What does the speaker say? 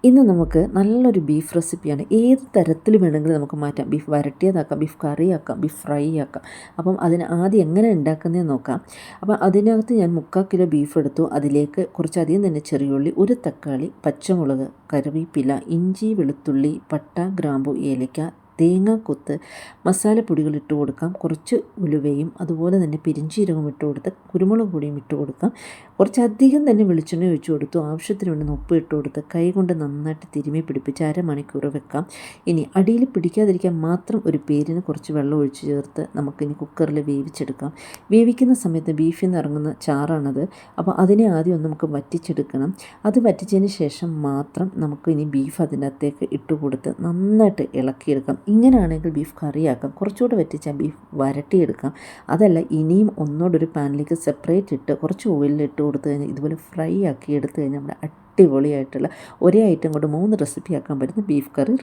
ഇന്ന് നമുക്ക് നല്ലൊരു ബീഫ് റെസിപ്പിയാണ്. ഏത് തരത്തിൽ വേണമെങ്കിലും നമുക്ക് മാറ്റാം. ബീഫ് വരട്ടിയതാക്കാം, ബീഫ് കറിയാക്കാം, ബീഫ് ഫ്രൈ ആക്കാം. അപ്പം അതിന് ആദ്യം എങ്ങനെ ഉണ്ടാക്കുന്നതെന്ന് നോക്കാം. അപ്പം അതിനകത്ത് ഞാൻ 3/4 കിലോ ബീഫ് എടുത്തു. അതിലേക്ക് കുറച്ചധികം തന്നെ ചെറിയുള്ളി, ഒരു തക്കാളി, പച്ചമുളക്, കറിവേപ്പില, ഇഞ്ചി, വെളുത്തുള്ളി, പട്ട, ഗ്രാമ്പു, ഏലക്ക, തേങ്ങാക്കൊത്ത്, മസാലപ്പൊടികൾ ഇട്ട് കൊടുക്കാം. കുറച്ച് ഉലുവയും അതുപോലെ തന്നെ പെരിഞ്ചീരകവും ഇട്ട് കൊടുത്ത് കുരുമുളക് പൊടിയും ഇട്ട് കൊടുക്കാം. കുറച്ചധികം തന്നെ വെളിച്ചെണ്ണ ഒഴിച്ച് കൊടുത്തു. ആവശ്യത്തിന് വേണ്ടി ഉപ്പ് ഇട്ട് കൊടുത്ത് കൈ കൊണ്ട് നന്നായിട്ട് തിരുമ്മി പിടിപ്പിച്ച് അരമണിക്കൂർ വെക്കാം. ഇനി അടിയിൽ പിടിക്കാതിരിക്കാൻ മാത്രം ഒരു പേരിന് കുറച്ച് വെള്ളം ഒഴിച്ച് ചേർത്ത് നമുക്കിനി കുക്കറിൽ വേവിച്ചെടുക്കാം. വേവിക്കുന്ന സമയത്ത് ബീഫിൽ നിന്ന് ഇറങ്ങുന്ന ചാറാണത്. അപ്പോൾ അതിനെ ആദ്യം ഒന്ന് നമുക്ക് വറ്റിച്ചെടുക്കണം. അത് വറ്റിച്ചതിന് ശേഷം മാത്രം നമുക്ക് ഇനി ബീഫ് അതിനകത്തേക്ക് ഇട്ട് കൊടുത്ത് നന്നായിട്ട് ഇളക്കിയെടുക്കാം. ഇങ്ങനെയാണെങ്കിൽ ബീഫ് കറിയാക്കാം. കുറച്ചുകൂടെ വറ്റിച്ചാൽ ബീഫ് വരട്ടിയെടുക്കാം. അതല്ല ഇനിയും ഒന്നോടൊരു പാനിലേക്ക് സെപ്പറേറ്റ് ഇട്ട് കുറച്ച് ഓയിലിട്ട് കൊടുത്ത് കഴിഞ്ഞാൽ ഇതുപോലെ ഫ്രൈ ആക്കി എടുത്തു കഴിഞ്ഞാൽ നമ്മുടെ അടിപൊളിയായിട്ടുള്ള ഒരേ ഐറ്റം കൊണ്ട് 3 റെസിപ്പി ആക്കാൻ പറ്റുന്ന ബീഫ് കറി